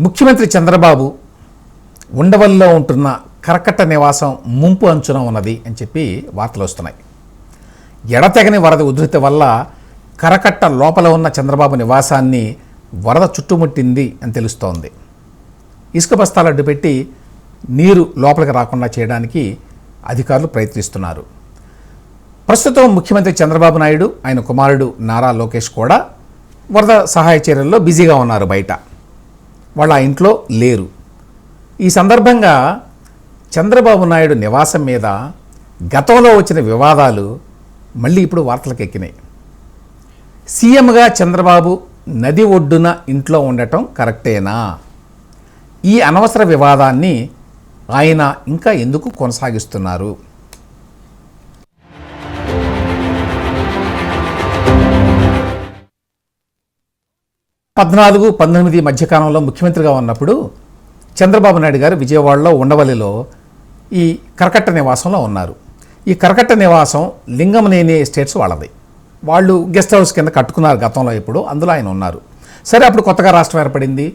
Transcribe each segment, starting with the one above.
ముఖ్యమంత్రి చంద్రబాబు ఉండవల్లిలో ఉంటున్న కరకట్ట నివాసం ముంపు అంచున ఉన్నది అని చెప్పి వార్తలు వస్తున్నాయి. ఎడతెగని వరద ఉధృతి వల్ల కరకట్ట లోపల ఉన్న చంద్రబాబు నివాసాన్ని వరద చుట్టుముట్టింది అని తెలుస్తోంది. ఇసుక బస్తాలు అడ్డుపెట్టి నీరు లోపలికి రాకుండా చేయడానికి అధికారులు ప్రయత్నిస్తున్నారు. ప్రస్తుతం ముఖ్యమంత్రి చంద్రబాబు నాయుడు, ఆయన కుమారుడు నారా లోకేష్ కూడా వరద సహాయ చర్యల్లో బిజీగా ఉన్నారు. బయట వాళ్ళ ఇంట్లో లేరు. ఈ సందర్భంగా చంద్రబాబు నాయుడు నివాసం మీద గతంలో వచ్చిన వివాదాలు మళ్ళీ ఇప్పుడు వార్తలకు ఎక్కినాయి. సీఎంగా చంద్రబాబు నది ఒడ్డున ఇంట్లో ఉండటం కరెక్టేనా? ఈ అనవసర వివాదాన్ని ఆయన ఇంకా ఎందుకు కొనసాగిస్తున్నారు? పద్నాలుగు 19 మధ్యకాలంలో ముఖ్యమంత్రిగా ఉన్నప్పుడు చంద్రబాబు నాయుడు గారు విజయవాడలో ఉండవల్లిలో ఈ కరకట్ట నివాసంలో ఉన్నారు. ఈ కరకట్ట నివాసం లింగమనేని ఎస్టేట్స్ వాళ్ళది. వాళ్ళు గెస్ట్ హౌస్ కింద కట్టుకున్నారు గతంలో. ఇప్పుడు అందులో ఆయన ఉన్నారు. సరే, అప్పుడు కొత్తగా రాష్ట్రం ఏర్పడింది.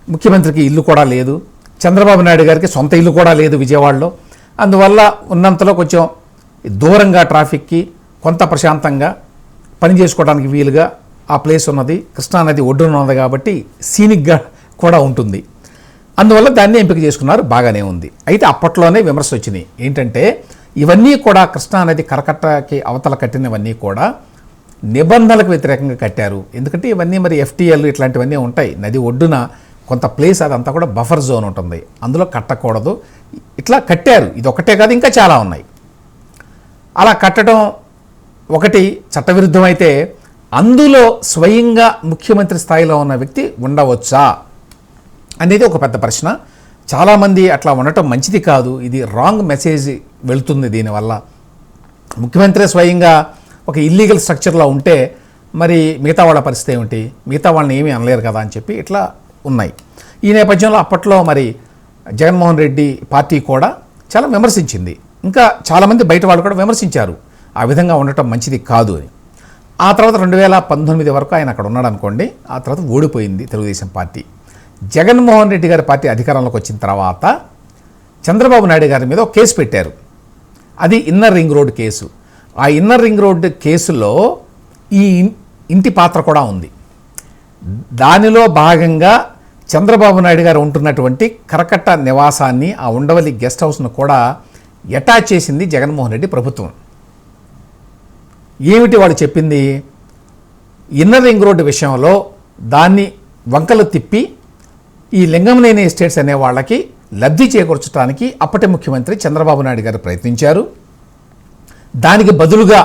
ముఖ్యమంత్రికి ఇల్లు కూడా లేదు, చంద్రబాబు నాయుడు గారికి సొంత ఇల్లు కూడా లేదు విజయవాడలో. అందువల్ల ఉన్నంతలో కొంచెం దూరంగా ట్రాఫిక్కి కొంత ప్రశాంతంగా పని చేసుకోవడానికి వీలుగా ఆ ప్లేస్ ఉన్నది. కృష్ణానది ఒడ్డున ఉన్నది కాబట్టి సీనిక్గా కూడా ఉంటుంది. అందువల్ల దాన్ని ఎంపిక చేసుకున్నారు. బాగానే ఉంది. అయితే అప్పట్లోనే విమర్శ వచ్చినాయి. ఏంటంటే ఇవన్నీ కూడా కృష్ణానది కరకట్టకి అవతల కట్టినవన్నీ కూడా నిబంధనలకు వ్యతిరేకంగా కట్టారు. ఎందుకంటే ఇవన్నీ మరి ఎఫ్టీఎల్ ఇట్లాంటివన్నీ ఉంటాయి. నది ఒడ్డున కొంత ప్లేస్ అదంతా కూడా బఫర్ జోన్ ఉంటుంది, అందులో కట్టకూడదు. ఇట్లా కట్టారు. ఇది ఒకటే కాదు, ఇంకా చాలా ఉన్నాయి. అలా కట్టడం ఒకటి చట్టవిరుద్ధమైతే అందులో స్వయంగా ముఖ్యమంత్రి స్థాయిలో ఉన్న వ్యక్తి ఉండవచ్చా అనేది ఒక పెద్ద ప్రశ్న. చాలామంది అట్లా ఉండటం మంచిది కాదు, ఇది రాంగ్ మెసేజ్ వెళుతుంది దీనివల్ల. ముఖ్యమంత్రి స్వయంగా ఒక ఇల్లీగల్ స్ట్రక్చర్లో ఉంటే మరి మిగతా వాళ్ళ పరిస్థితి ఏమిటి? మిగతా వాళ్ళని ఏమీ అనలేరు కదా అని చెప్పి ఇట్లా ఉన్నాయి. ఈ నేపథ్యంలో అప్పట్లో మరి జగన్మోహన్ రెడ్డి పార్టీ కూడా చాలా విమర్శించింది. ఇంకా చాలామంది బయట వాళ్ళు కూడా విమర్శించారు, ఆ విధంగా ఉండటం మంచిది కాదు అని. ఆ తర్వాత 2019 వరకు ఆయన అక్కడ ఉన్నాడు అనుకోండి. ఆ తర్వాత ఓడిపోయింది తెలుగుదేశం పార్టీ. జగన్మోహన్ రెడ్డి గారి పార్టీ అధికారంలోకి వచ్చిన తర్వాత చంద్రబాబు నాయుడు గారి మీద ఒక కేసు పెట్టారు. అది ఇన్నర్ రింగ్ రోడ్ కేసు. ఆ ఇన్నర్ రింగ్ రోడ్ కేసులో ఈ ఇంటి పాత్ర కూడా ఉంది. దానిలో భాగంగా చంద్రబాబు నాయుడు గారు ఉంటున్నటువంటి కరకట్ట నివాసాన్ని, ఆ ఉండవల్లి గెస్ట్ హౌస్ను కూడా అటాచ్ చేసింది జగన్మోహన్ రెడ్డి ప్రభుత్వం. ఏమిటి వాళ్ళు చెప్పింది? ఇన్నర్ రింగ్ రోడ్డు విషయంలో దాన్ని వంకలు తిప్పి ఈ లింగమనేని ఎస్టేట్స్ అనే వాళ్ళకి లబ్ధి చేకూర్చడానికి అప్పటి ముఖ్యమంత్రి చంద్రబాబు నాయుడు గారు ప్రయత్నించారు. దానికి బదులుగా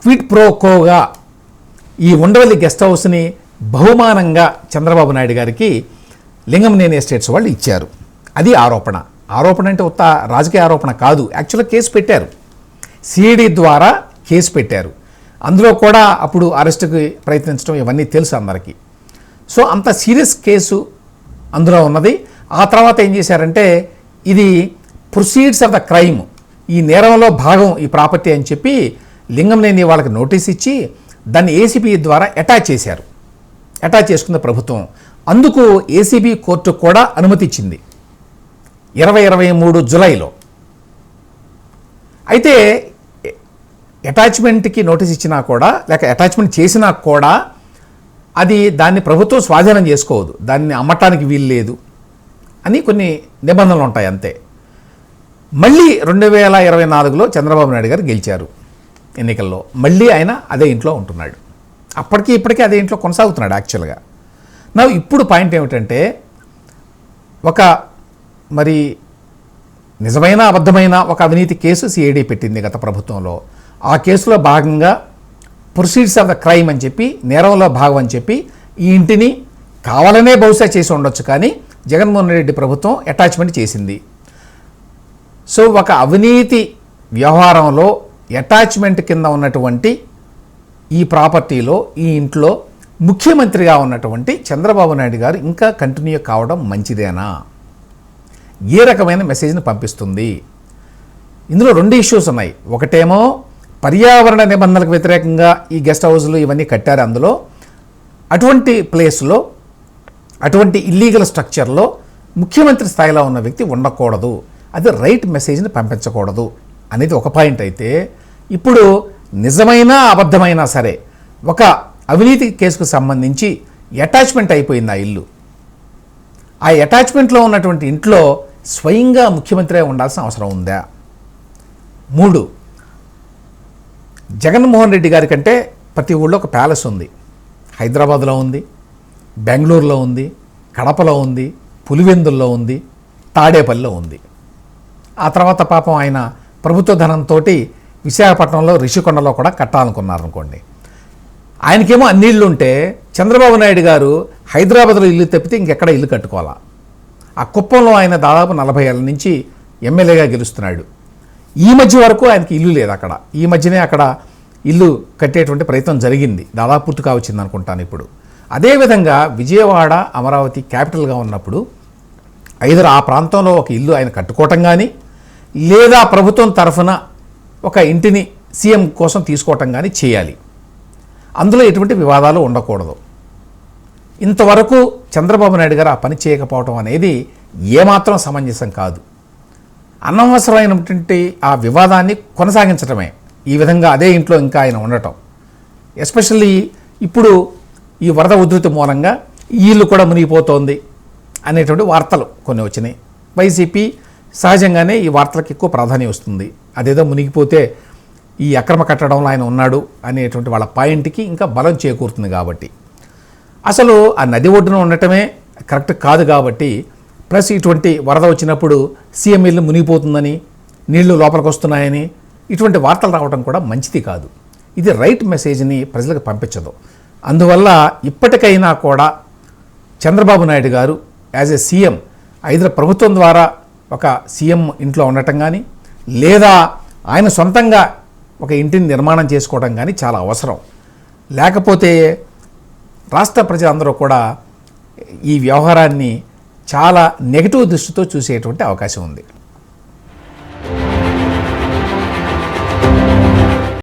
క్విడ్ ప్రో కోగా ఈ ఉండవల్లి గెస్ట్ హౌస్ని బహుమానంగా చంద్రబాబు నాయుడు గారికి లింగమనేని ఎస్టేట్స్ వాళ్ళు ఇచ్చారు. అది ఆరోపణ. ఆరోపణ అంటే ఉత్త రాజకీయ ఆరోపణ కాదు, యాక్చువల్గా కేసు పెట్టారు. సిఐడి ద్వారా కేసు పెట్టారు. అందులో కూడా అప్పుడు అరెస్టుకి ప్రయత్నించడం ఇవన్నీ తెలుసు అందరికీ. సో అంత సీరియస్ కేసు అందులో ఉన్నది. ఆ తర్వాత ఏం చేశారంటే ఇది ప్రొసీడ్స్ ఆఫ్ ద క్రైమ్, ఈ నేరంలో భాగం ఈ ప్రాపర్టీ అని చెప్పి లింగమనేని వాళ్ళకి నోటీస్ ఇచ్చి దాన్ని ఏసీబీ ద్వారా అటాచ్ చేశారు. అటాచ్ చేసుకున్న ప్రభుత్వం. అందుకు ఏసీబీ కోర్టు కూడా అనుమతి ఇచ్చింది 2023 జులైలో. అయితే అటాచ్మెంట్కి నోటీస్ ఇచ్చినా కూడా, లేక అటాచ్మెంట్ చేసినా కూడా అది దాన్ని ప్రభుత్వం స్వాధీనం చేసుకోవద్దు, దాన్ని అమ్మటానికి వీలు లేదు అని కొన్ని నిబంధనలు ఉంటాయి అంతే. మళ్ళీ 2024లో చంద్రబాబు నాయుడు గారు గెలిచారు ఎన్నికల్లో. మళ్ళీ ఆయన అదే ఇంట్లో ఉంటున్నాడు. అప్పటికి ఇప్పటికీ అదే ఇంట్లో కొనసాగుతున్నాడు యాక్చువల్గా. నా ఇప్పుడు పాయింట్ ఏమిటంటే, ఒక మరి నిజమైన అబద్ధమైన ఒక అవినీతి కేసు సిఐడి పెట్టింది గత ప్రభుత్వంలో. ఆ కేసులో భాగంగా ప్రొసీడ్స్ ఆఫ్ ద క్రైమ్ అని చెప్పి, నేరంలో భాగం అని చెప్పి ఈ ఇంటిని కావాలనే బహుశా చేసి ఉండొచ్చు, కానీ జగన్మోహన్ రెడ్డి ప్రభుత్వం అటాచ్మెంట్ చేసింది. సో ఒక అవినీతి వ్యవహారంలో అటాచ్మెంట్ కింద ఉన్నటువంటి ఈ ప్రాపర్టీలో, ఈ ఇంట్లో ముఖ్యమంత్రిగా ఉన్నటువంటి చంద్రబాబు నాయుడు గారు ఇంకా కంటిన్యూ కావడం మంచిదేనా? ఏ రకమైన మెసేజ్ని పంపిస్తుంది? ఇందులో 2 ఇష్యూస్ ఉన్నాయి. ఒకటేమో పర్యావరణ నిబంధనలకు వ్యతిరేకంగా ఈ గెస్ట్ హౌస్లు ఇవన్నీ కట్టారు. అందులో అటువంటి ప్లేస్లో అటువంటి ఇల్లీగల్ స్ట్రక్చర్లో ముఖ్యమంత్రి స్థాయిలో ఉన్న వ్యక్తి ఉండకూడదు, అది రైట్ మెసేజ్ని పంపించకూడదు అనేది ఒక పాయింట్ అయితే, ఇప్పుడు నిజమైనా అబద్ధమైనా సరే ఒక అవినీతి కేసుకు సంబంధించి అటాచ్మెంట్ అయిపోయింది ఆ ఇల్లు. ఆ అటాచ్మెంట్లో ఉన్నటువంటి ఇంట్లో స్వయంగా ముఖ్యమంత్రి ఉండాల్సిన అవసరం ఉందా? 3, జగన్మోహన్ రెడ్డి గారి కంటే ప్రతి ఊళ్ళో ఒక ప్యాలెస్ ఉంది. హైదరాబాద్లో ఉంది, బెంగళూరులో ఉంది, కడపలో ఉంది, పులివెందుల్లో ఉంది, తాడేపల్లిలో ఉంది. ఆ తర్వాత పాపం ఆయన ప్రభుత్వ ధనంతో విశాఖపట్నంలో రిషికొండలో కూడా కట్టాలనుకున్నారనుకోండి. ఆయనకేమో అన్ని ఇళ్ళు ఉంటే చంద్రబాబు నాయుడు గారు హైదరాబాద్లో ఇల్లు తప్పితే ఇంకెక్కడ ఇల్లు కట్టుకోవాలా. ఆ కుప్పంలో ఆయన దాదాపు 40 ఏళ్ళ నుంచి ఎమ్మెల్యేగా గెలుస్తున్నాడు. ఈ మధ్య వరకు ఆయనకి ఇల్లు లేదు అక్కడ. ఈ మధ్యనే అక్కడ ఇల్లు కట్టేటువంటి ప్రయత్నం జరిగింది, దాదాపు పూర్తి కావచ్చింది అనుకుంటాను ఇప్పుడు. అదేవిధంగా విజయవాడ, అమరావతి క్యాపిటల్గా ఉన్నప్పుడు ఐదర్ ఆ ప్రాంతంలో ఒక ఇల్లు ఆయన కట్టుకోవటం కానీ, లేదా ప్రభుత్వం తరఫున ఒక ఇంటిని సీఎం కోసం తీసుకోవటం కానీ చేయాలి. అందులో ఎటువంటి వివాదాలు ఉండకూడదు. ఇంతవరకు చంద్రబాబు నాయుడు గారు ఆ పని చేయకపోవటం అనేది ఏమాత్రం సమంజసం కాదు. అనవసరమైనటువంటి ఆ వివాదాన్ని కొనసాగించడమే ఈ విధంగా అదే ఇంట్లో ఇంకా ఆయన ఉండటం. ఎస్పెషల్లీ ఇప్పుడు ఈ వరద ఉధృతి మూలంగా ఈ ఇల్లు కూడా మునిగిపోతోంది అనేటువంటి వార్తలు కొన్ని వచ్చినాయి. వైసీపీ సహజంగానే ఈ వార్తలకు ఎక్కువ ప్రాధాన్యం వస్తుంది. అదేదో మునిగిపోతే ఈ అక్రమ కట్టడంలో ఆయన ఉన్నాడు అనేటువంటి వాళ్ళ పాయింట్కి ఇంకా బలం చేకూరుతుంది. కాబట్టి అసలు ఆ నది ఒడ్డున ఉండటమే కరెక్ట్ కాదు. కాబట్టి ప్లస్ ఇటువంటి వరద వచ్చినప్పుడు సీఎం ఇల్లు మునిగిపోతుందని, నీళ్లు లోపలికి వస్తున్నాయని ఇటువంటి వార్తలు రావడం కూడా మంచిది కాదు. ఇది రైట్ మెసేజ్ని ప్రజలకు పంపించదు. అందువల్ల ఇప్పటికైనా కూడా చంద్రబాబు నాయుడు గారు యాజ్ ఎ సీఎం ఐదర్ ప్రభుత్వం ద్వారా ఒక సీఎం ఇంట్లో ఉండటం కానీ, లేదా ఆయన సొంతంగా ఒక ఇంటిని నిర్మాణం చేసుకోవడం కానీ చాలా అవసరం. లేకపోతే రాష్ట్ర ప్రజలందరూ కూడా ఈ వ్యవహారాన్ని చాలా నెగిటివ్ దృష్టితో చూసేటువంటి అవకాశం ఉంది.